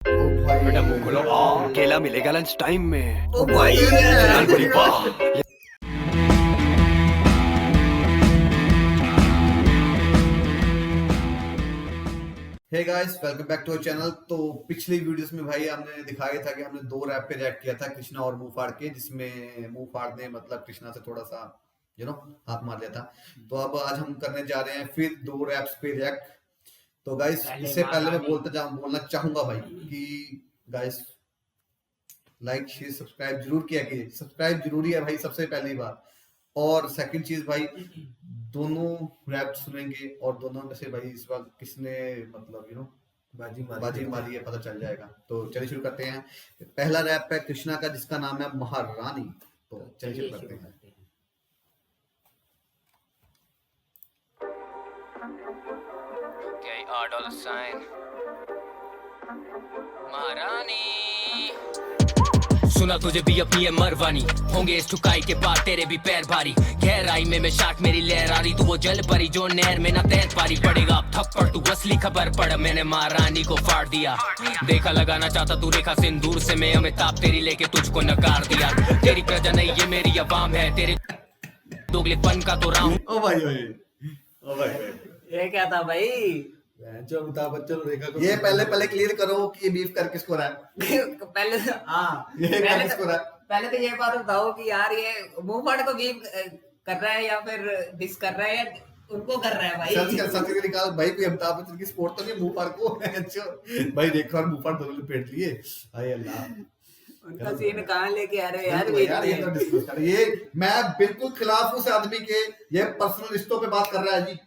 ओ भाई बेटा मुंह खोलो केला मिलेगा लंच टाइम में। ओ भाई दाल पूरी वाह। Hey guys welcome back to our channel. तो पिछली वीडियोस में भाई हमने दिखाया था कि हमने दो रैप पे रिएक्ट किया था, कृष्णा और मुंह फाड़ के, जिसमें मुंह फाड़ ने मतलब कृष्णा से थोड़ा सा हाथ मार लिया था। तो अब आज हम करने जा रहे हैं फिर दो रैप्स पे रिएक्ट। तो गाइस इससे पहले मैं बोलना चाहूंगा भाई कि गाइस लाइक शेयर सब्सक्राइब जरूर किया कीजिए। सब्सक्राइब जरूरी है भाई, सबसे पहली बात। और सेकंड चीज भाई, दोनों रैप सुनेंगे और दोनों में से भाई इस बार किसने मतलब बाजी मारी है पता चल जाएगा। तो चलिए शुरू करते हैं। पहला रैप है कृष्णा का, जिसका नाम है महारानी। तो चलिए शुरू करते हैं। महारानी सुना तुझे भी अपनी है मरवानी, होंगे इस ठुकाई के बाद तेरे भी पैर भारी। गहराई में शार्क मेरी लहर आ रही, तू वो जल परी जो नहर में ना तैर पारी। पड़ेगा अब थप्पड़ तू असली खबर पड़, मैंने महारानी को फाड़ दिया। देखा लगाना चाहता तू रेखा सिंदूर से, मैं अमिताभ तेरी लेके तुझको नकार दिया। तेरी प्रजा नहीं ये मेरी अवाम है, तेरे दोगलेपन का तो राम। ओ भाई ओ भाई ये क्या था भाई? जो अमिताभ बच्चन रेखा को ये पहले क्लियर करो कि ये बीफ कर किसको रहा है। पहले पहले तो ये बात बताओ कि यार ये मुंह फाड़ को भी कर रहा है या फिर डिस कर रहा है या उनको कर रहा है भाई? सर्च करके निकाल भाई, कोई अमिताभ बच्चन की स्पोर्ट तो नहीं मुंह फाड़ को। भाई देखो और मुंह फाड़ दोनों लपेट लिए। हाय अल्लाह, उनका सीन कहाँ लेके आ रहे हैं यार? ये तो डिस्कस कर, ये मैं बिल्कुल खिलाफ हूँ उस आदमी के। ये पर्सनल रिश्तों पे बात कर रहा है जी,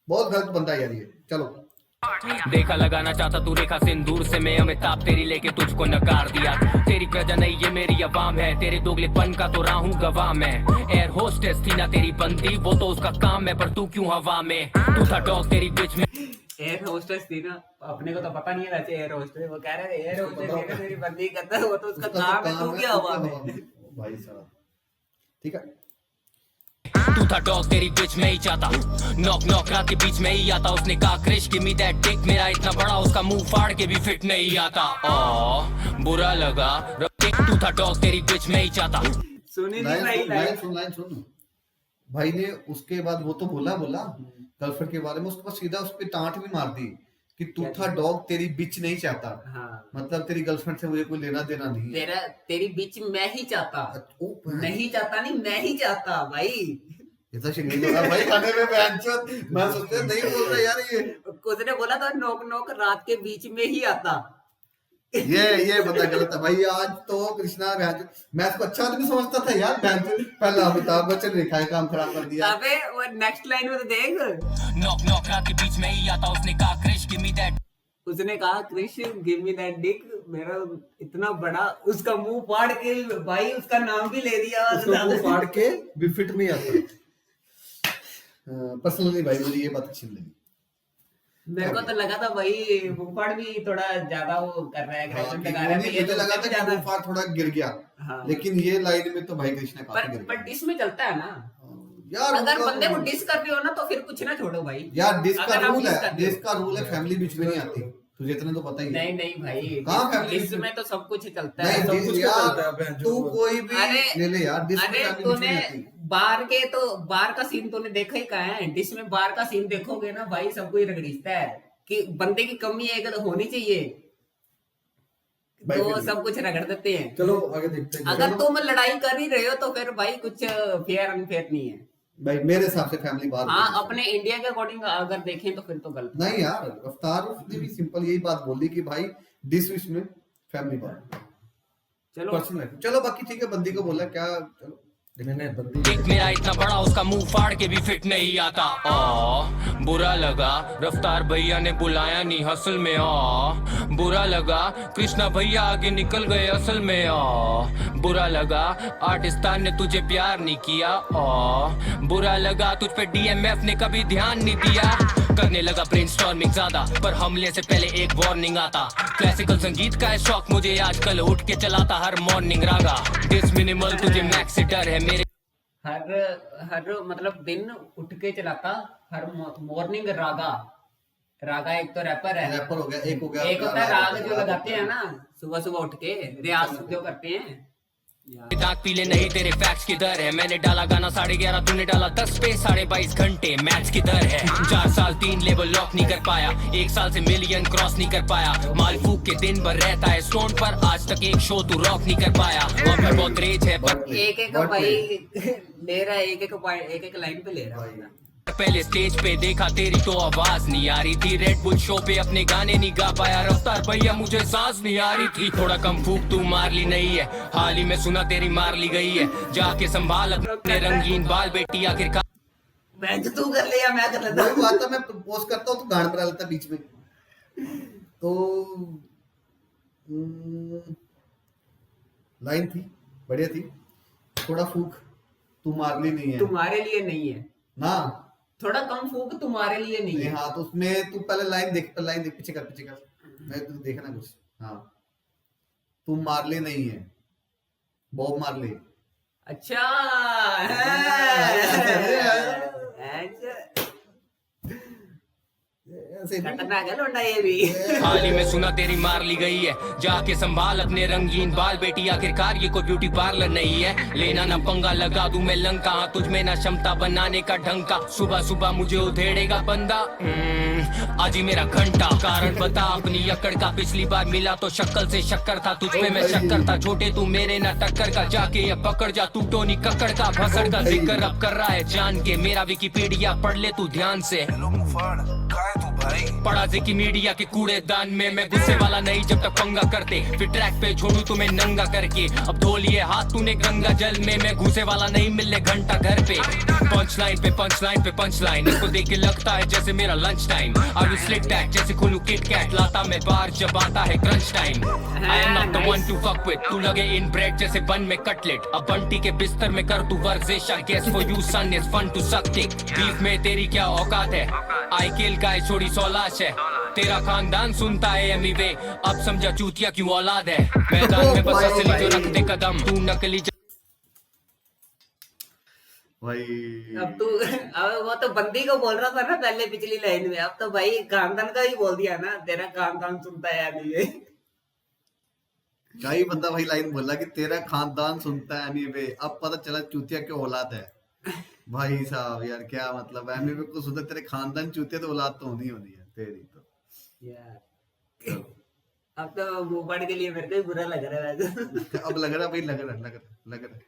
बहुत गलत बंदा है यार ये। चलो देखा लगाना चाहता तू रेखा सिंदूर से, मैं अमिताभ तेरी लेके तुझको नकार दिया। तेरी प्रजा नहीं ये मेरी अवाम है, तेरे दोगलेपन का तो राहू गवाह मैं। एयर होस्टेस थी ना तेरी बंदी, वो तो उसका काम है, पर तू क्यों हवा में? तू था डॉग तेरी बीच में। एयर होस्टेस थी ना, अपने को तो पता नहीं है वैसे एयर होस्टेस। वो कह रहे थे एयर होस्टेस तेरी बंदी करता है, वो तो उसका काम है, तू क्या हवा में? भाई साहब ठीक है। तू था डॉग तेरी बीच में ही चाहता, नॉक नॉक रात के बीच में ही आता। उसने कहा Krish give me that dick, मेरा इतना बड़ा उसका मुंह फाड़ के भी फिट नहीं आता। ओ बुरा लगा, तू था डॉग तेरी बीच में ही चाहता। सुनी नहीं लाइन सुन। भाई ने उसके बाद वो तो बोला गर्लफ्रेंड के बारे में, उसके बाद सीधा उस पे टांट भी मार दी कि तू था डॉग तेरी बिच नहीं चाहता। हाँ। मतलब तेरी गर्लफ्रेंड से मुझे कोई लेना देना नहीं है। तेरी बीच मैं ही चाहता, नहीं चाहता नहीं मैं ही चाहता भाई। ये तो शिंगली लगा भाई खाने में बहनचोद। मैं सोचते नहीं बोल रहा यार ये। कुछ ने बोला था नोक नोक रात के बीच में ही आता। ये बंदा गलत है भाई। आज तो कृष्णा मैं इसको अच्छा आदमी समझता था यार। पहला अमिताभ बच्चन रेखा का काम खराब कर दिया। अबे वो नेक्स्ट लाइन में तो देख, नॉक नॉक रात के बीच में ही आता। उसने कहा क्रिश गिव मी दैट, उसने कहा Krish give me that dick, मेरा इतना बड़ा उसका मुंह फाड़ के भाई उसका नाम भी ले दिया। उसका मुंह फाड़ के भी फिट नहीं आता। पर्सनली भाई मुझे ये बात अच्छी लगी। मेरे को तो लगा था भाई मुंह फाड़ भी थोड़ा ज्यादा वो कर रहा है, एग्रेशन लगा रहा है। मुझे लगा था कि मुंह फाड़ थोड़ा गिर गया। हाँ। लेकिन ये लाइन में तो भाई कृष्णा काफी गिर पर गया। डिस में चलता है ना यार, अगर बंदे को डिस कर रही हो ना तो फिर कुछ ना छोड़ो भाई। यार डिस का अगर आप रूल diss है, करते हो। डिस का रूल है, फैमिली बीच में नहीं आती। तुझे इतना तो पता ही है। नहीं भाई, कहाँ family डिस में तो सब कुछ चलता है। नहीं सब कुछ यार, तू कोई भी ले ले यार, डिस में अरे family बीच में तूने नहीं आती। बार का सीन तूने देखा ही कहाँ है? डिस में बार का सीन देखोगे ना भाई, सब कोई रगड़ीता है कि बंदे की कमी है तो होनी चाहिए, तो सब कुछ रगड़ देते हैं। चलो आगे देखते हैं। अगर तुम लड़ाई कर ही रहे हो तो फिर भाई कुछ फेयर अनफेयर नहीं है भाई मेरे हिसाब से फैमिली बात। हाँ, अपने इंडिया के अकॉर्डिंग अगर देखें तो फिर तो गलत नहीं यार, रफ्तार ने भी सिंपल यही बात बोली कि भाई डिस विश में फैमिली बात। चलो पर्सनल चलो बाकी ठीक है। बंदी को बोला क्या, चलो देख मेरा इतना बड़ा उसका मुंह फाड़ के भी फिट नहीं आता। ओ बुरा लगा, रफ्तार भैया ने बुलाया नहीं हसल में। ओ बुरा लगा, कृष्णा भैया आगे निकल गए असल में। ओ बुरा लगा, आर्टिस्तान ने तुझे प्यार नहीं किया। ओ बुरा लगा, तुझ पे डीएमएफ ने कभी ध्यान नहीं दिया। करने लगा ब्रेनस्टॉर्मिंग ज्यादा, पर हमले से पहले एक वार्निंग आता। क्लासिकल संगीत का है शौक मुझे आजकल, उठ के चलाता हर मॉर्निंग रागा। डिस मिनिमल तुझे मैक्स से डर है मेरे, हर मतलब दिन उठ के चलाता हर मॉर्निंग रागा। रागा एक तो रैपर है, रैपर हो गया, एक हो गया एक होता है राग जो लगाते हैं ना। ना सुबह सुबह उठ के रियाज जो करते हैं। दांत पीले नहीं तेरे फैक्स की दर है, मैंने डाला गाना 11:30 तूने डाला 10 पे 22.5 घंटे मैथ्स की दर है। 4 साल 3 लेवल लॉक नहीं कर पाया, 1 साल से मिलियन क्रॉस नहीं कर पाया, माल फूक के दिन भर रहता है स्टोन पर, आज तक एक शो तू रॉक नहीं कर पाया। अब भी बहुत रेज है पर एक एक भाई ले रहा है, एक एक लाइन पे ले रहा है। पहले स्टेज पे देखा तेरी तो आवाज नहीं आ रही थी, रेड बुल शो पे अपने गाने नहीं गा पाया, रफ्तार भैया मुझे सांस नहीं आ रही थी, थोड़ा कम फूक तू मार ली नहीं है, हाल ही में सुना तेरी मार ली गई है, जाके संभाल अपने रंगीन बाल बेटी आखिरकार। मैं तो तू कर ले या मैं कर लेता वही बात है, मैं पोस्ट करता हूँ तो गान पर आ लेता बीच में। तो लाइन थी बढ़िया थी, थोड़ा फूक तू मार ली नहीं है तुम्हारे लिए नहीं है ना, थोड़ा कम फूक तुम्हारे लिए नहीं है। हाँ तो उसमें तू पहले लाइन देख, पीछे कर मैं तू देखना कुछ। हाँ तू मारली नहीं है, बॉब मारली। अच्छा खतरनाक है लौंडा ये भी। हाल ही में सुना तेरी मार ली गई है, जाके संभाल अपने रंगीन बाल बेटी आखिरकार ये कोई ब्यूटी पार्लर नहीं है, लेना ना पंगा लगा दूं मैं लंका, हाँ तुझ में ना क्षमता बनाने का ढंग का, सुबह सुबह मुझे उधेड़ेगा बंदा आज ही मेरा घंटा, कारण बता अपनी अकड़ का, पिछली बार मिला तो शक्ल से शक्कर था, तुझ पे मैं शक्कर था, छोटे तू मेरे ना टक्कर का, जाके ये पकड़ जा तू टोनी कक्कड़ का, भसड़ का जिक्र अब कर रहा है जान के, मेरा विकिपीडिया पढ़ ले तू ध्यान से, पड़ा मीडिया के कूड़ेदान में, मैं गुस्से वाला नहीं जब तक पंगा करते, फिर ट्रैक पे छोड़ू तुम्हें नंगा करके, अब धो लिए हाथ तूने गंगा जल में, मैं घुसे वाला नहीं मिलने घंटा घर पे, पंच लाइन पे पंच लाइन पे पंच लाइन, इसको देख के लगता है जैसे मेरा लंच टाइम, आई स्लिक टैग जैसे खुलू किट कैट, लाता मैं बार जब आता है crunch time, I am not the one two fuck with, तू लगे इन ब्रेड जैसे बन में कटलेट, अब बंटी के बिस्तर में कर तू वर्जिश, I guess for you son is fun to suck tick, beef में तेरी क्या औकात है, आई किल गाय छोड़ी 100 लाश है, तेरा खानदान सुनता है एमीवे, अब समझा चूतिया क्यों औलाद है, मैदान में बस असली जो रख दे कदम, तू नकली भाई। अब वो तो बंदी को बोल रहा था ना पहले पिछली लाइन में, अब तो भाई खानदान का ही बोल दिया ना, तेरा खानदान सुनता है एमीवे। क्या ही बंदा भाई लाइन बोला कि तेरा खानदान सुनता है एमीवे, अब पता चला चूतिया क्यों औलाद है। भाई साहब यार क्या मतलब, एमीवे को सुनता तेरे खानदान चूतिया तो औलाद तो होनी है तेरी तो यार। अब तो मूवमेंट के लिए मेरे को ही बुरा लग रहा है वैसे। अब लग रहा भाई, लग रहा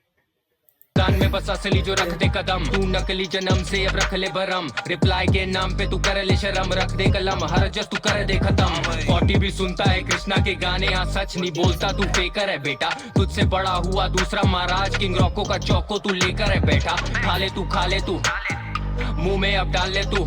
कान में बस असली जो रख दे कदम, तू नकली जन्म से अब रख ले बरम, रिप्लाई के नाम पे तू कर ले शर्म, रख दे कलम हर जस तू कर दे खत्म, 40 भी सुनता है कृष्णा के गाने, यहाँ सच नहीं बोलता तू फेकर है बेटा, तुझसे बड़ा हुआ दूसरा महाराज, किंग रॉको का चौको तू लेकर है बैठा, खा ले तू मुंह में अब डाल ले तू,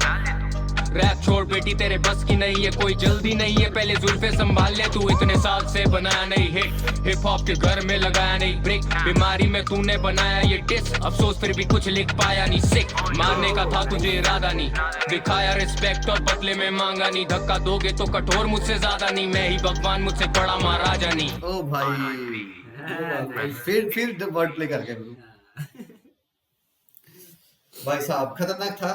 रैप छोड़ बेटी तेरे बस की नहीं है, कोई जल्दी नहीं है, पहले जुल्फे संभाल ले तू, इतने साल से बनाया नहीं हिट, हिप हॉप के घर में लगाया नहीं ब्रेक, बीमारी में तूने बनाया ये डिस, अफसोस फिर भी कुछ लिख पाया नहीं, सिक मारने का था तुझे इरादा नहीं, दिखाया रिस्पेक्ट और बदले में मांगा नहीं, धक्का दोगे तो कठोर मुझसे ज्यादा नहीं, मैं ही भगवान मुझसे बड़ा महाराजा नहीं। ओ भाई फिर वर्ड प्ले करके भाई साहब खतरनाक था।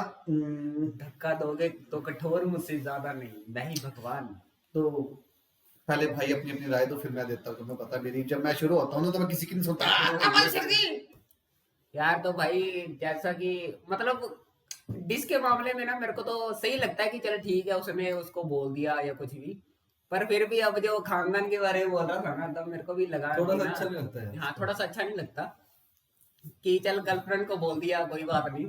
धक्का दोगे तो कठोर मुझसे ज्यादा नहीं, मैं ही भगवान। तो पहले भाई अपनी अपनी राय दो, फिर मैं देता हूँ, तुम्हें पता मेरी जब मैं शुरू होता हूँ तो मैं किसी की नहीं सुनता। यार तो भाई जैसा कि मतलब डिस के मामले में ना मेरे को तो सही लगता है कि चलो ठीक है उसने उसको बोल दिया या कुछ भी, पर फिर भी अब जो खानदान के बारे में बोल रहा था ना तब मेरे को भी लगा थोड़ा सा अच्छा नहीं लगता है। हाँ थोड़ा सा अच्छा नहीं लगता कि चल गर्लफ्रेंड को बोल दिया कोई बात नहीं,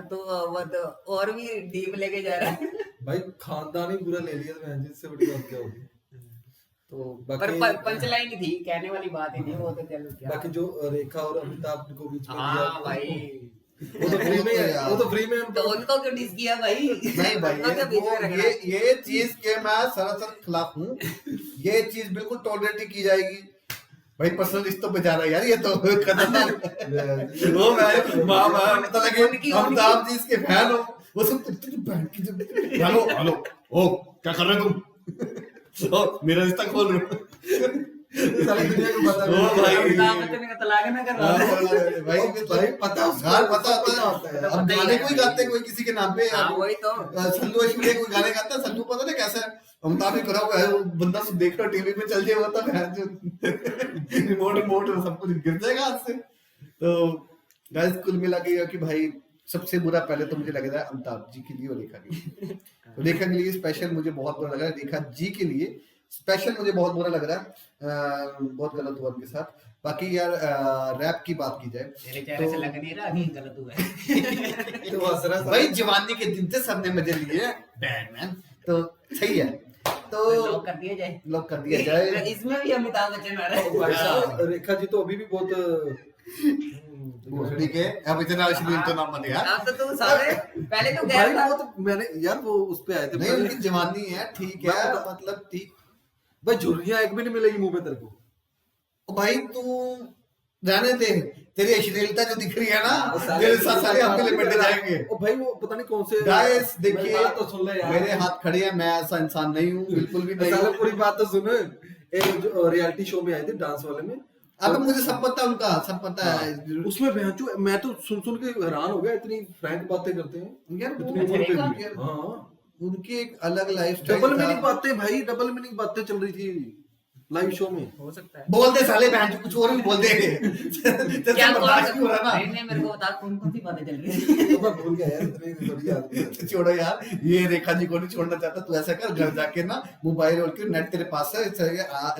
तो वो तो और भी डीप लेके जा रहा है भाई, खानदान ही पूरा ले लिया तो जिससे बड़ी बात क्या होगी। तो पर पंचलाइन ही थी, कहने वाली बात ही नहीं, वो तो चलो क्या। बाकी जो रेखा और अमिताभ को बीच में हाँ भाई वो तो फ्री में, वो तो फ्री में तो उनको क्यों डिस किया भाई? नहीं भाई ये चीज के मैं सरासर खिलाफ हूँ, ये चीज बिल्कुल टॉलरेट की जाएगी भाई, पर्सनल रिश्तों पे जा रहा है यार ये तो खतरनाक। वो मैं मां पता लगे अमिताभ जी इसके फैन हो, वो सब तेरी बहन की जब हेलो ओ क्या कर रहे तुम, ओ मेरा रिश्ता खोल रहे हो सारी दुनिया को पता है। ओ भाई। अमिताभ बच्चन का तलाक ना करवा भाई भाई पता उसको यार पता होता है। अब गाने कोई गाते कोई किसी के नाम पे हाँ वही तो संधू अश्विनी कोई गाने गाता है, संधू पता नहीं कैसा है, अमिताभ भी करा हुआ है, वो बंदा सब देख रहा टीवी पे चल जाए होता है रिमोट रिमोट सब कुछ गिर जाएगा हाथ से। तो गाइस कुल मिला के ये कि भाई सबसे बुरा पहले तो मुझे लग रहा है अमिताभ जी के लिए और रेखा के लिए। तो रेखा के लिए स्पेशल मुझे बहुत बुरा लग रहा है, रेखा जी के लिए स्पेशल मुझे बहुत बुरा लग रहा है, बहुत गलत हुआ उनके साथ। बाकी यार रैप की बात की जाए तेरे चेहरे से लग नहीं रहा कि गलत हुआ है। तो हंस रहा है भाई जवानी के दिन थे सबने मजे लिए बैटमैन, तो सही है। तो लॉक कर दिया जाए, लॉक कर दिया जाए। इसमें भी अमिताभ बच्चन आ रहा है। भाई साहब रेखा जी तो अभी भी बहुत ठीक है, अब इतना अश्लील तो नाम मत यार। अब तो तू सारे पहले तो गया भाई था। वो तो मैंने यार वो उस पे आए थे नहीं उनकी जवानी है ठीक है, मतलब ठीक। भाई झुर्रियां एक भी नहीं मिलेगी मुंह पे तेरे को। ओ भाई तू जाने दे, तेरी अश्लीलता जो दिख रही है ना साले तेरे साथ सारे आपके लिपट जाएंगे। ओ भाई वो पता नहीं कौन से गाइस मेरी देखिए बात तो सुन ले यार। मेरे हाथ खड़े हैं, मैं ऐसा इंसान नहीं हूँ, बिल्कुल भी नहीं साले हूँ। पूरी बात तो सुन। एक जो रियलिटी शो में आए थे डांस वाले में, अब मुझे सब पता है उनका, सब पता है। उसमें भैंचू मैं तो सुन सुन के हैरान हो गया, इतनी फ्रैंक बातें करते हैं। यार वो इतनी अच्छा, रेखा? यार, हाँ उनकी एक अलग लाइफ स्टाइल डबल मीनिंग बातें भाई, डबल मीनिंग बातें चल रही थी लाइव शो में। हो सकता है बोल दे साले बहन कुछ और भी बोल दे। क्या बर्दाश्त नहीं हो रहा ना। नहीं मेरे को बता कौन कौन सी बातें चल रही है। तो मैं भूल गया यार, इतनी थोड़ी याद नहीं है। छोड़ो यार, ये रेखा जी को नहीं छोड़ना चाहता, तू ऐसा कर घर जाके ना मोबाइल और के नेट तेरे पास है,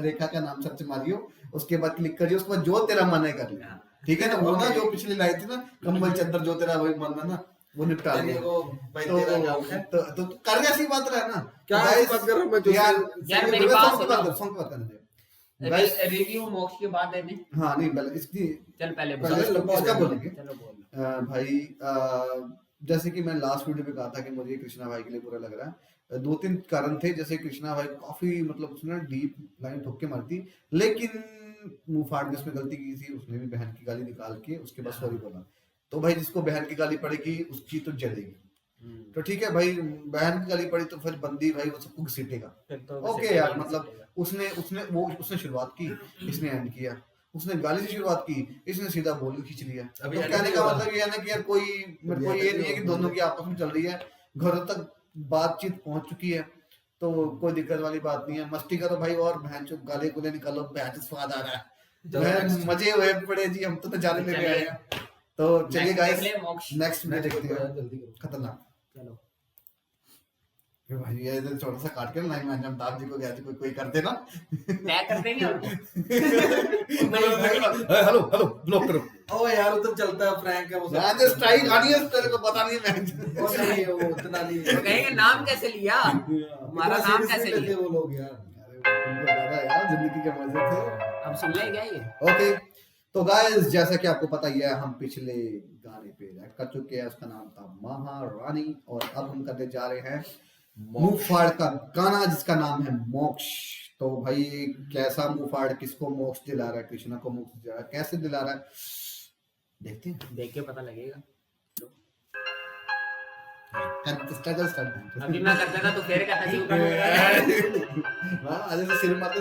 रेखा का नाम सर्च मारियो, उसके बाद क्लिक करियो, उसके बाद जो तेरा मन है कर लिया, ठीक है ना। वो ना जो पिछली लाई थी ना कंबल चद्दर, जो तेरा वही मन है ना वो निपटा नहीं, लिया। वो भाई तेरा काम है। तो कर ऐसी बात रहा है ना। क्या Guys, ऐसी बात कर रहा हूँ मैं जो यार मेरी बात सुनो। सॉन्ग बात करने दे Guys, रिव्यू मोक्ष के बाद देने। हाँ नहीं पहले इसकी चल पहले पहले इसका बोलेंगे। चलो बोल। भाई जैसे कि मैं लास्ट वीडियो में कहा था कि मुझे कृष्णा भाई के लिए बुरा लग रहा है, दो तीन कारण थे। जैसे कृष्णा भाई काफी मतलब उसने डीप लाइन ठोक के मार दी, लेकिन मुंह फाड़ के उसने गलती की थी, उसने भी बहन की गाली निकाल के उसके बाद सॉरी बोला। तो भाई जिसको बहन की गाली पड़ेगी उसकी तो जलेगी। तो ठीक है भाई, बहन की गाली पड़ी तो फिर बंदी भाई वो सबको घसीटेगा। ओके यार, मतलब उसने उसने वो उसने शुरुआत की, इसने एंड किया। उसने गाली से शुरुआत की, इसने सीधा बोल खींच लिया। अभी तो end कहने नहीं का हुआ। मतलब ये है ना कि यार कोई मेरे को ये नहीं है कि दोनों की आपस में चल रही है, घरों तक बातचीत पहुंच चुकी है, तो कोई दिक्कत वाली बात नहीं है। मस्ती करो भाई और बहन चो गाले गुले निकालो, बहन स्वाद आ रहा है, मजे हुए पड़े जी, हम तो नजारे लेके आए हैं। तो चलिए Next गाइस देख ले मोक्ष। नेक्स्ट में देखते हैं, जल्दी करो। खतरनाक। चलो फिर भाई ये इधर छोटा सा काट के ना लाइन में अमिताभ जी को गया कोई कोई कर देना। टैग कर देंगे और हेलो हेलो ब्लॉक करो। ओ यार उधर चलता है फ्रैंक है वो सब। मैं जो स्ट्राइक आनी है तेरे को पता नहीं है मैं। ओ नहीं वो उतना नहीं तो कहेंगे नाम कैसे लिया, हमारा इतना नाम serious कैसे नहीं लेते लिया। वो लोग यार। उनको पता यार जिंदगी के मजे थे। अब सुन ले क्या ये। ओके तो गाइस जैसा कि आपको पता ही है, हम पिछले गाने पे रिएक्ट कर चुके हैं, उसका नाम था महारानी, और अब हम करने जा रहे हैं मुंह फाड़ का गाना जिसका नाम है मोक्ष। तो भाई कैसा मुंह फाड़ किसको मोक्ष दिला रहा है, कृष्णा को मोक्ष दिला रहा है, कैसे दिला रहा है देखते हैं। देख के पता लगेगा। स्ट्रगल स्टार्ट अभी मैं कर देना तो फिर कहता शुरू कर दूंगा। हां आज से सिर मारते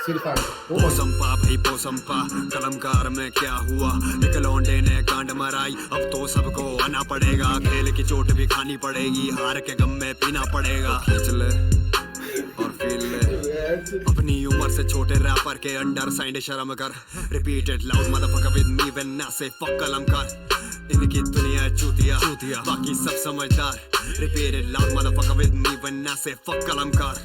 सिर फाड़ ओ पोसंपा भाई पोसंपा, कलमकार में क्या हुआ, एक लौंडे ने कांड मराई, अब तो सबको आना पड़ेगा, खेल की चोट भी खानी पड़ेगी, हार के गम में पीना पड़ेगा। खींच ले और फील ले अपनी उम्र से छोटे रैपर के अंडर साइंड शर्म कर, repeated loud motherfucker with me when I से फक कलमकार, इनकी दुनिया चूतिया बाकी सब समझदार, repeated loud motherfucker with me when I से फक कलमकार।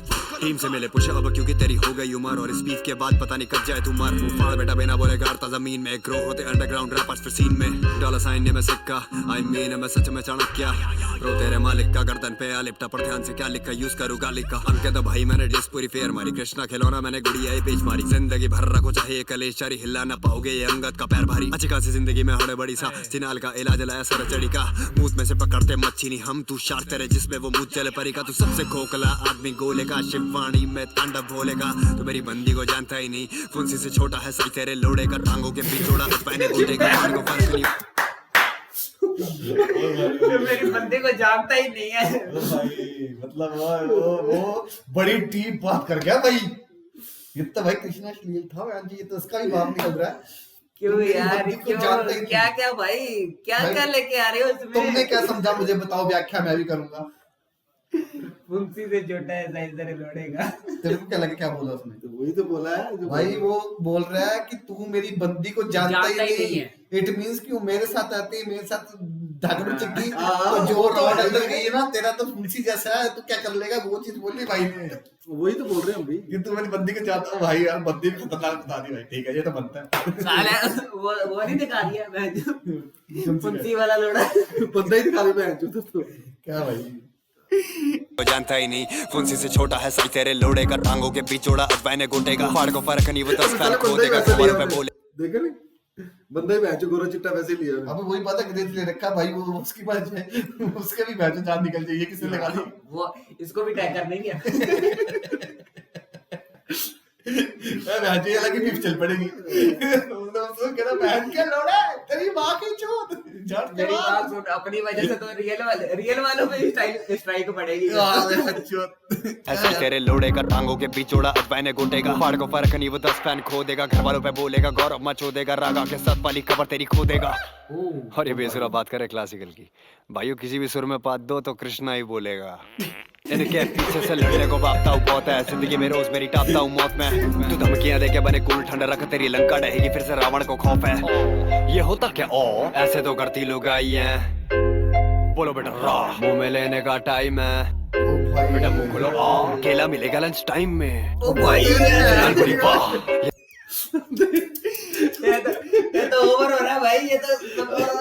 टीम से मिले पूछा अब क्योंकि तेरी हो गई उम्र, और इस बीफ के बाद पता नहीं कब जाए तू मर। मुंह फाड़ बेटा बिना बोले गाड़ता जमीन में, ग्रो होते अंडरग्राउंड रैपर्स फिर सीन में, डॉलर साइन में सिक्का, आई मीन मैं सच में चाणक्य, ब्रो तेरे मालिक का गर्दन पे आ लिपटा, पर ध्यान से क्या लिखा यूज करूँ गाली का। अंके तो भाई मैंने डिस पूरी फेयर मारी, कृष्णा खिलौना मैंने गुड़िया ये पेच मारी, जिंदगी भर रखो चाहे कलेश जारी, हिला ना पाओगे ये अंगद का पैर भारी, अच्छी खासी जिंदगी में हड़े बड़ी सा चिनाल का इलाज लाया सर चढ़ी का, मुंह में से पकड़ते मच्छी नहीं हम, तू शार तेरे जिसमें वो मुझ चले परी का, तू सबसे खोखला आदमी गोले का, शिववाणी में तांडव भोलेगा, तू मेरी बंदी को जानता ही नहीं, फुंसी से छोटा है साई तेरे लोड़े का, टांगों के पिछोड़ा पहने गोटे का, पान को फर्क नहीं। मेरी बंदे को जानता ही नहीं है भाई मतलब वो बड़ी डीप बात कर गया भाई, ये तो भाई कृष्णा अश्लील था यार जी, ये तो उसका भी बाप निकल रहा है। क्यों तुम मेरी यार, बंदी को क्यों, जानते ही नहीं। क्या क्या भाई, क्या भाई, क्या लेके आ रहे हो उसमें? तुमने क्या समझा मुझे बताओ, व्याख्या मैं भी करूंगा। मुंशी से छोटा है साइज तेरे लोड़ेगा। तेरे को क्या लगे क्या बोला उसने? तो वही तो बोला है जो भाई वो बोल रहा है कि तू मेरी बंदी को जानता ही नहीं है। इट मींस कि वो मेरे साथ आती है, मेरे साथ धागड़ चिक्की, हाँ, तो जो वो तो रॉड है। अंदर गई है ना, तेरा तो फुंसी जैसा है, तू क्या कर लेगा, वो चीज बोली भाई ने। वही तो बोल रहे हैं हम भी। कि तू मेरी बंदी को जानता है भाई, यार बंदी भी खतरनाक बता दी भाई, ठीक है ये तो बनता है। साला वो नहीं दिखा दिया मैं जो मुंशी वाला लोड़ा। बंदा ही दिखा दे तो क्या भाई, तो जानता ही नहीं फुंसी से छोटा है सही तेरे लोड़े का, टांगों के बीचोड़ा अजवाइने गोटेगा, फाड़ को फर्क नहीं वो 10 फैन खो देगा, खबर पे बोले देखा नहीं, बंदा ही मैच गोरा चिट्टा वैसे ही लिया। अब वही बात है, ग्रेस ले रखा भाई, वो उसकी बात है, उसके भी मैच जान निकल जाए, ये किसने लगा ली? वो इसको भी टैग कर देंगे। मैच ये लगी बीफ चल पड़ेगी। उसको कह रहा बहन के लोड़ा तेरी माँ की चोट झड़ मेरी बात सुन, अपनी वजह से तो रियल वालों पे स्ट्राइक पड़ेगी। ऐसे तेरे लोड़े का, टांगों के बीचोड़ा अजवाइने गोटेगा, फाड़ को फर्क नहीं वो 10 फैन खो देगा, घर वालों पे बोलेगा गौरव मचो देगा, रागा के साथ वाली खबर तेरी खो देगा। और ये बेसुरा बात करे क्लासिकल की, भाइयों किसी भी सुर में पात दो तो कृष्णा ही बोलेगा। इनके पीछे से लड़ने को भागता हूँ बहुत है, जिंदगी में रोज मेरी टापता हूँ मौत में, तू धमकियां देके बने कूल ठंडा रख, तेरी लंका ढहेगी फिर से रावण को खौफ है। ये होता क्या ओ ऐसे तो करती लोग आई हैं, बोलो बेटा रा मुंह में लेने का टाइम है, बेटा मुंह खोलो आ, केला मिलेगा लंच टाइम में। ओ भाई, लालपुरी वाह, ये तो ओवर हो रहा है भाई, ये तो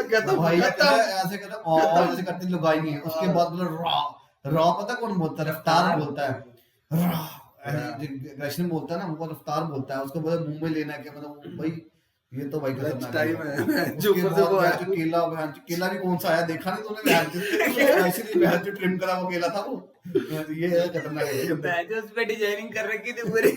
कहता भाई ऐसे कहता और जैसे करती लुगाई नहीं है, उसके बाद बोला रॉ रॉ, पता कौन बोलता है? रफ्तार बोलता है। कृष्ण बोलता है ना, वो रफ्तार बोलता है, उसको बोला मुंह में लेना है, क्या मतलब भाई ये तो भाई खतरनाक टाइम है जो जो ऊपर से वो आया। केला केला भी कौन सा आया देखा नहीं तूने? इसलिए जो ट्रिम करा वो केला था वो, ये खतरनाक है। मैंने उस पे डिजाइनिंग कर रखी थी पूरी।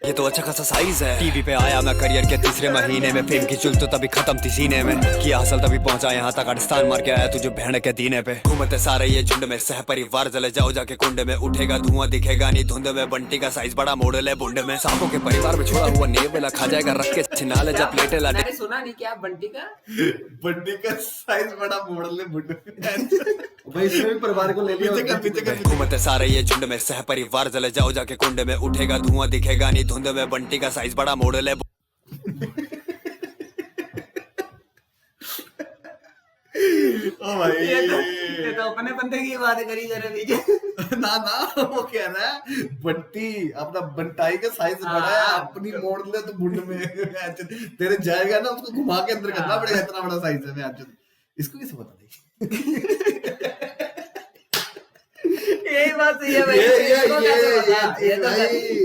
ये तो अच्छा खासा साइज है। टीवी पे आया मैं करियर के तीसरे महीने में, फेम की चुल तो तभी खत्म थी सीने में, किया हासिल तभी पहुंचा यहाँ तक, अड़स्तान मार के आया तुझे बहन के दीने पे, घूमते सारे ये झुंड में, सह परिवार जले जाओ जाके कुंड में, उठेगा धुआं दिखेगा नहीं धुंध में, बंटी का साइज बड़ा मॉडल है बुंड में, सांपों के परिवार में छोड़ा हुआ नेवला खा जाएगा रख के छिनाले जब प्लेटे लाटे। मैंने सुना नहीं क्या बंटी का बंटी का साइज बड़ा मॉडल है बुंड भाई इसमें भी परिवार को ले लिया। घूमते सारे ये झुंड में, सह परिवार जले जाओ जाके कुंड में, उठेगा धुआं दिखेगा नहीं धुंध में, बंटी का साइज बड़ा मॉडल है। ओ भाई ये तो अपने बंदे की बात करी जरा बीच। ना ना वो कह रहा है बंटी अपना बंटाई का साइज बड़ा है, अपनी मोड़ ले तो बुंड में तेरे जाएगा ना, उसको घुमा के अंदर करना पड़ेगा, इतना बड़ा साइज है। मैं इसको कैसे बता दी? यही बात सही है भाई, इसको कैसे बता?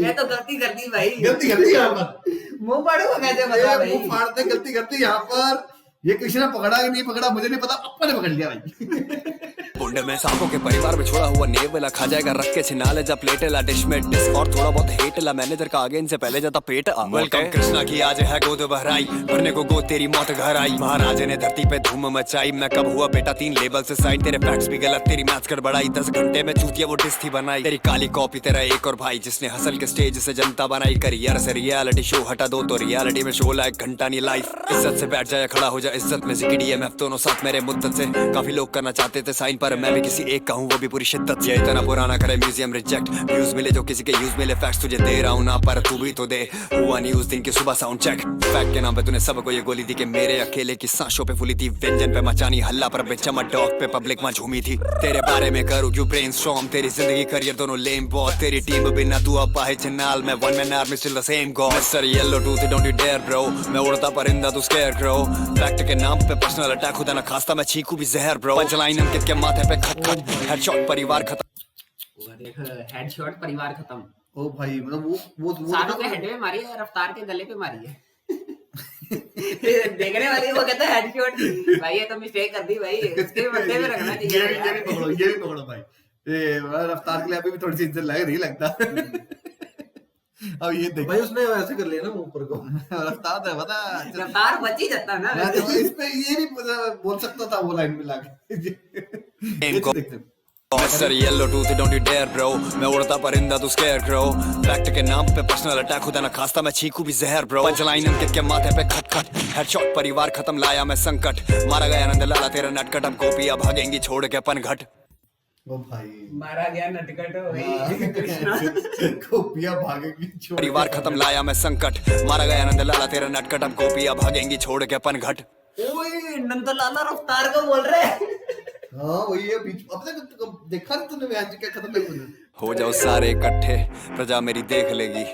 ये तो गलती कर दी भाई, गलती कर दी यहाँ पर, मुंह फाड़ो को कैसे बता भाई? मुंह फाड़ते गलती करती यहाँ पर। ये कृष्णा पकड़ा कि नहीं पकड़ा मुझे नहीं पता, पापा ने पकड़ लिया भाई। बुंड में सांपों के परिवार में छोड़ा हुआ नेवला खा जाएगा रख के छिनाले जब प्लेटेला डिश में डिस, और थोड़ा बहुत हेटला मैनेजर का आगे इनसे पहले जाता पेट। वेलकम कृष्णा की आज है गोद बहराई, भरने को गोद तेरी मौत घर आई, महाराजे ने धरती पे धूम मचाई, मैं कब हुआ बेटा 3 लेवल से साइड, तेरे फैक्ट्स भी गलत तेरी मैथ्स गड़बड़ाई, 10 घंटे में चूतिया वो डिस थी बनाई, तेरी काली कॉपी तेरा एक और भाई जिसने हसल के स्टेज से जनता बनाई, करियर से रियलिटी शो हटा दो तो रियलिटी में शो लाइक घंटा नहीं लाइफ, इज्जत से बैठ जाए खड़ा हो जाए इज्जत में जिकड़ी है, मैं दोनों साथ मेरे मुद्दत से, काफी लोग करना चाहते थे साइन पर मैं भी किसी एक का हूँ वो भी पूरी शिद्दत, ये इतना पुराना करे म्यूजियम रिजेक्ट, व्यूज मिले जो किसी के यूज मिले, फैक्ट्स तुझे दे रहा हूँ ना पर तू भी तो दे, हुआ नहीं उस दिन की सुबह साउंड चेक, फैक्ट के नाम पे तूने सबको ये गोली दी कि मेरे अकेले की सांसों पे फूली थी, व्यंजन पे मचानी हल्ला पर बेचमा डॉग पे पब्लिक में झूमी थी, तेरे बारे में करूँ क्यों ब्रेनस्टॉर्म, तेरी जिंदगी करियर दोनों लेम बहुत, तेरी टीम बिना तू अब पाए चिनाल में, one man army still the same god, mister yellow tooth don't you dare bro, मैं उड़ता परिंदा तू स्केयर क्रो, फैक्ट के नाम पे पर्सनल अटैक खुदा ना खास्ता मैं छींकू भी जहर ब्रो, पंचलाइन अंकित के माथे पे खट खट, हेडशॉट परिवार खत्म, देख हेडशॉट परिवार खत्म। ओ भाई मतलब वो सारों के हेड में मारी है, रफ्तार के गले पे मारी है। देखने वाली वो कहता है हेडशॉट, भाई ये तो मिस्टेक कर दी भाई, इसके बदले में रखना चाहिए। ये भी पकड़ो भाई, ये रफ्तार के लिए अभी भी थोड़ी सी इज्जत लग रही लगता। अब ये देख भाई उसने ऐसे कर लिया ना ऊपर को, रफ्तार है पता, रफ्तार बच ही जाता ना। मैं इस पे ये भी बोल सकता था वो लाइन में लाके। Mister yellow tooth don't you dare bro, मैं उड़ता परिंदा तू स्केयर क्रो, फैक्ट के नाम पे पर्सनल अटैक होता ना खास्ता, मैं चीकू भी जहर ब्रो, पंचलाइन अंकित के माथे पे खट खट, हेडशॉट परिवार खत्म लाया मैं संकट, मारा गया नंद लाला तेरा नटखट, अब गोपियां भागेंगी छोड़ के पनघट। ओ भाई मारा गया नटखट वही कृष्णा। गोपियां भागेगी छोड़ के परिवार खत्म लाया मैं संकट, मारा गया नंद लाला तेरा नटखट, अब गोपियां भागेंगी छोड़ के पनघट। ओए नंदलाला रफ्तार को बोल रहे हैं। हाँ वही है बीच। अब तक देखा नहीं तूने बहन जी क्या खत्म नहीं हुई? हो जाओ सारे इकट्ठे, प्रजा मेरी देख लेगी,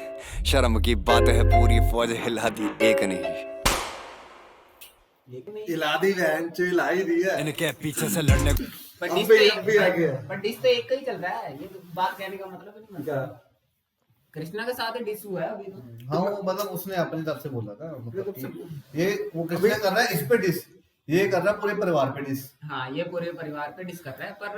शर्म की बात है पूरी फौज हिला दी एक नहीं। हिला दी बहन जो हिला ही दी है। इनके पीछे से लड़ने पर अब डिश भी तो आ गया। पर डिश तो एक का ही चल रहा है, ये तो बात कहने का मतलब ही नहीं क्या? बनता। कृष्णा के साथ ही डिश हुआ है अभी तो। हाँ वो मतलब उसने अपनी तरफ से बोला था मतलब कि ये वो कृष्णा कर रहा है इस पे डिस, ये कर रहा है पूरे परिवार पे डिस। हाँ ये पूरे परिवार पे डिश कर रहा है, पर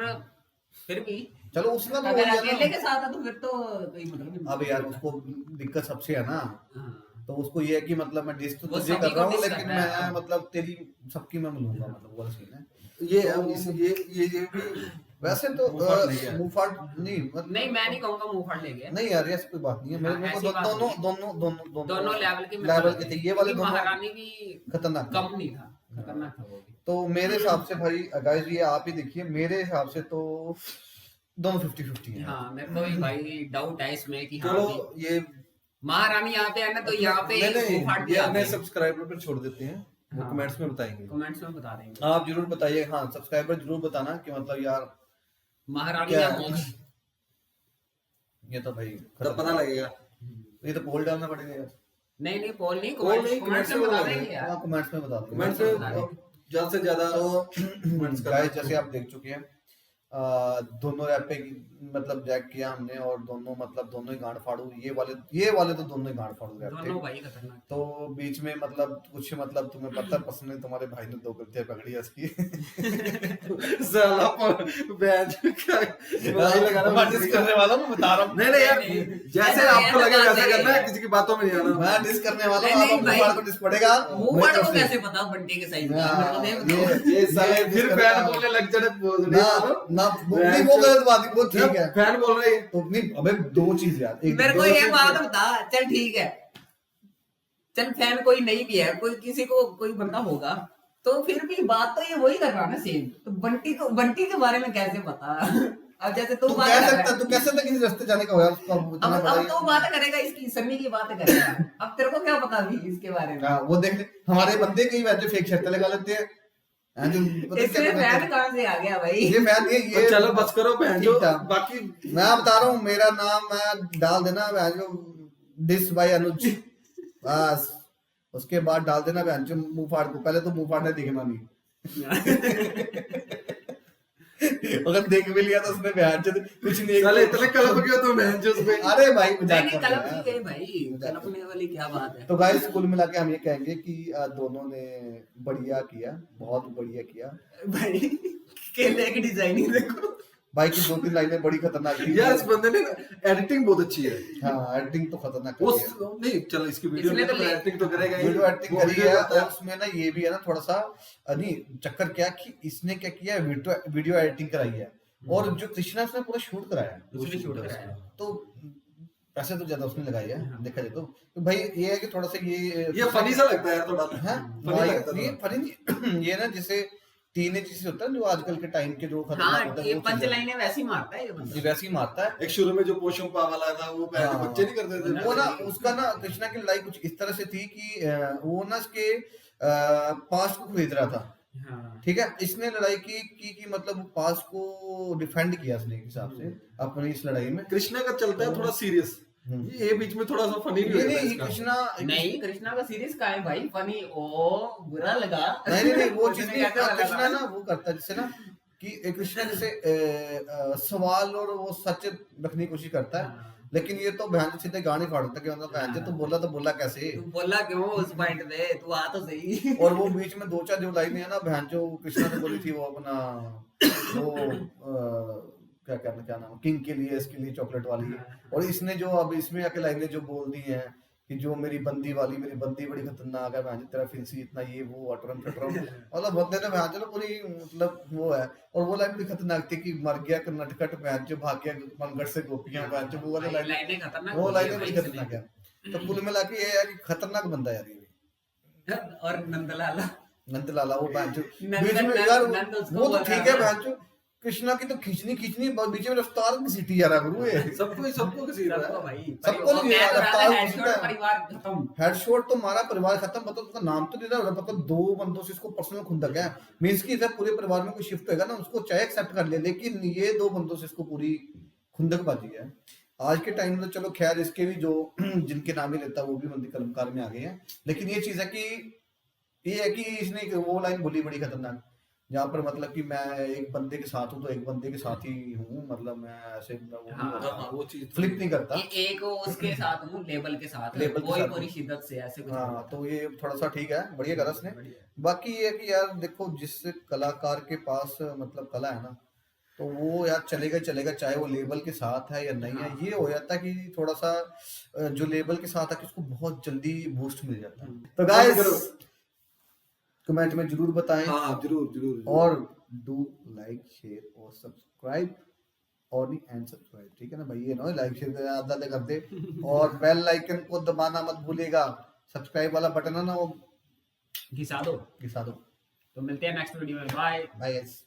फिर भी चलो उसने तो अगर बोल अकेले दिया के साथ है तो फिर तो कोई मतलब नहीं। ना। अब यार उसको दिक्कत सबसे है ना, हाँ। तो उसको ये है कि मतलब मैं डिस तो वो तुझे सभी कर रहा को हूँ diss लेकिन कर रहा है। मैं मतलब तेरी सबकी मैं मिलूंगा, मतलब वो सीन है। ये अब ये भी वैसे तो मुंहफाड़ नहीं है। मुंहफाड़ नहीं मतलब नहीं मैं नहीं कहूंगा मुंह फाड़ ले गया। नहीं यार ऐसी कोई बात नहीं है। मेरे हाँ, मेरे को ऐसी बात दोनों नहीं। दोनों दोनों दोनों लेवल के लेवल के थे, ये वाले दोनों महारानी भी खतरनाक थे। कम नहीं था, खतरनाक था वो भी। तो मेरे हिसाब से भाई गाइस ये आप ही देखिए, मेरे हिसाब से तो दोनों 50-50 हैं। हाँ मेरे को भी भाई डाउट है इसमें कि हाँ चलो भी ये महारानी यहाँ पे है ना, तो यहाँ पे मुंह फाड़ ये दिया अपने सब्सक्राइबर पर छोड़ देते हैं, वो हाँ। कमेंट्स में बताएंगे। कमेंट्स में बता देंगे। आप जरूर बताइए, हाँ सब्सक्राइबर जरूर बताना कि मतलब यार महारानी क्या या है? मोक्ष। ये तो भाई तब पता लगेगा। ये तो पोल डालना पड़ेगा यार। नहीं नहीं पोल नहीं, पोल नहीं, कमेंट्स में comments बता में देंगे यार। हाँ कमेंट्स में बता देंगे। कमेंट्स में ज्यादा से ज्यादा तो गाइस जैसे आप देख चुके हैं दोनों रैप पे मतलब जैक किया हमने, और दोनों मतलब दोनों ही गांड फाड़ू, ये वाले तो दोनों ही गांड फाड़ू रैप दोनों थे। भाई खतरनाक। तो बीच में मतलब कुछ मतलब तुम्हें पता है पर्सनली तुम्हारे भाई ने 2 गलतियां पकड़ी है इसकी। साला बहन जो क्या भाई लगाना मैं डिस करने वाला हूँ, मैं बता रहा हूँ। नहीं नहीं यार, नहीं, जैसे नहीं, आपको नहीं, लगे नहीं, वैसे नहीं, करना है, नहीं। किसी की बातों में नहीं आना। मैं डिस करने वाला नहीं, हूँ, नहीं, आप भाई। मुंह फाड़ को डिस पड़ेगा। मुंह मेरी फाड़ तरफ को से। कैसे पता बंटी के साइज का? हाँ, मेरे को नहीं पता। ये साले ये फिर डिस फैन करना- बोलने लग जाने ना ना नहीं वो गलत बात है, वो ठीक है। फैन बोल रहे हैं। तो नहीं अबे दो चीज यार, एक मेरे को दो ये चीज़- बात बता, चल ठीक है, चल फैन कोई नहीं भी है, कोई किसी को कोई बंदा होगा, तो फिर भी बात तो ये वही कर रहा है ना सेम। तो बंटी के बारे में कैसे पता? अब जैसे तू तू बात कह कर सकता रहा है, तू कैसे तक किसी रास्ते जाने का होगा उसका उतना अब बड़ा ही- तो बात करेगा इसकी, सन्नी की बात करेगा। अब तेरे को क्या पता भी इसके बारे में? हाँ, वो देख ले हमारे बंदे कई वैसे फेक शर्तें लगा लेते हैं। हाँ, जो पता इसमें क्या फैन करते हैं? कहाँ से आ गया भाई? ये फैन ये तो चलो बस करो बहन जो ठीक था। बाकी मैं बता रहा हूँ मेरा नाम मैं डाल देना बहन जो डिस बाय अनुज, बस उसके बाद डाल देना बहन जो मुंह फाड़ को, पहले तो मुंह फाड़ने दिखना नहीं। अगर देख भी लिया तो उसने बहन जो कुछ नहीं साले इतने कलप गए तो बहन जो उसमें। अरे भाई नहीं मजाक नहीं कर रहा कलप है। नहीं गए भाई, कलपने वाली क्या बात है? तो गाइस कुल मिला के हम ये कहेंगे कि दोनों ने बढ़िया किया, बहुत बढ़िया किया। भाई केले की डिजाइनिंग देखो। भाई की 2-3 लाइनें बड़ी खतरनाक थी। यार इस बंदे ने एडिटिंग बहुत अच्छी है। हाँ एडिटिंग तो खतरनाक वो करी है। नहीं चलो इसकी वीडियो इसने में तो तो एडिटिंग तो करेगा ही। वीडियो एक्टिंग वो करी वीडियो है, करता और उसमें ना ये भी है ना थोड़ा सा नहीं चक्कर क्या कि इसने क्या किया है वीडियो एडिटिंग कराई है, और जो कृष्णा उसने पूरा शूट कराया है। उसने शूट कराया। तो पैसे तो ज्यादा उसने लगाई है देखा जाए तो भाई ये है कि थोड़ा सा ये फनी सा लगता है यार थोड़ा। हाँ, फनी लगता ये है। फनी ये ना जैसे टीनेज चीज होता है जो आजकल के टाइम के जो खतरनाक हाँ होता है ये वो पंच चीज़ है। लाइनें वैसी मारता है ये ये बंदा। वैसे ही मारता है। एक शुरू में जो पोषम पा वाला था वो पहले हाँ। बच्चे नहीं करते थे। वो ना उसका ना कृष्णा की लड़ाई कुछ इस तरह से थी कि वो ना उसके पास को खरीद रहा था, हाँ ठीक है। इसने लड़ाई की मतलब पास को डिफेंड किया उसने एक हिसाब से अपनी इस लड़ाई में। कृष्णा का चलता है थोड़ा सीरियस, ये बीच में थोड़ा सा फनी भी ये हो जाता है नहीं इसका। कृष्णा नहीं कृष्णा का सीरीज का है भाई, फनी ओ बुरा लगा। नहीं वो चीज उसने नहीं, कैसे लगा? कृष्णा ना वो करता है जैसे ना कि कृष्णा जैसे सवाल और वो सच रखने की कोशिश करता है, हाँ। लेकिन ये तो बहन सीधे गाने फाड़ता कि मतलब बहन तो बोला कैसे। तू बोला क्यों उस पॉइंट पे? तू आ तो सही। और वो बीच में 2-4 जो लाइनें है ना बहन जो कृष्णा ने बोली थी वो अपना वो क्या नाम किंग के लिए इसके लिए चॉकलेट वाली, और इसने जो अब इसमें आके लाइनें जो बोल दी हैं कि जो मेरी बंदी बड़ी खतरनाक है, बहन तेरा फिंसी इतना ये वो अटरम शटरम, मतलब बंदे ने बहन चलो पूरी मतलब वो है। और वो लाइन बड़ी खतरनाक थी कि मर गया नटखट बहन जो भाग गया मनगढ़ से गोपियां, बहन जो वो वाली लाइन, लाइनें खतरनाक वो होती है लाइनें बड़ी भाई खतरनाक है। तो कुल मिला के ये है कि खतरनाक बंदा है यार ये भी। इसमें। और नंदलाला नंदलाला वो बहन जो नंद- बीच में नंद- यार नंद उसको वो तो बोल ठीक रहा है था। बहन जो कृष्णा की तो खींचनी बीच में रफ्तार की सीटी आ रहा गुरु है। सबको किसी सबको भाई सबको वो नहीं कह तो रहा था, रफ्तार हेडशॉट घुसता है। परिवार खत्म। हेडशॉट तो मारा परिवार खत्म, मतलब उसका नाम तो नहीं रहा, मतलब 2 बंदों से इसको पर्सनल खुंदक है, मींस की इधर पूरे परिवार में कोई शिफ्ट होगा ना उसको चाहे एक्सेप्ट कर ले, लेकिन ये 2 बंदों से इसको पूरी खुंदक बाजी है। आज के टाइम में तो चलो खैर इसके भी जो जिनके नाम ही लेता वो भी बंदी कलमकार में आ गए हैं, लेकिन ये चीज है कि ये है कि इसने वो लाइन बोली बड़ी खतरनाक, जहाँ पर मतलब कि मैं एक बंदे के साथ हूँ तो एक बंदे के साथ ही हूँ, मतलब मैं ऐसे वो नहीं हाँ, होता, हाँ, वो चीज फ्लिप नहीं करता। एक वो उसके साथ हूँ, लेबल के साथ लेबल के वही साथ पूरी हूँ। शिद्दत से ऐसे कुछ हाँ बोला था। तो ये थोड़ा सा ठीक है, बढ़िया करा उसने। बढ़िया। बाकी ये है कि यार देखो जिस कलाकार के पास मतलब कला है ना, तो वो यार चलेगा चाहे वो लेबल के साथ है या नहीं है। हाँ। ये हो जाता है कि थोड़ा सा जो लेबल के साथ है कि उसको बहुत जल्दी बूस्ट मिल जाता है। तो गाइस कमेंट में जरूर बताएं, हाँ जरूर और डू लाइक शेयर और सब्सक्राइब, और नहीं एंड सब्सक्राइब, ठीक है ना भाई, ये ना लाइक शेयर आधा आधा कर दे, और बेल आइकन को दबाना मत भूलिएगा, सब्सक्राइब वाला बटन है ना वो घिसा दो। घिसा दो। तो मिलते हैं नेक्स्ट वीडियो में, बाय। Bye guys.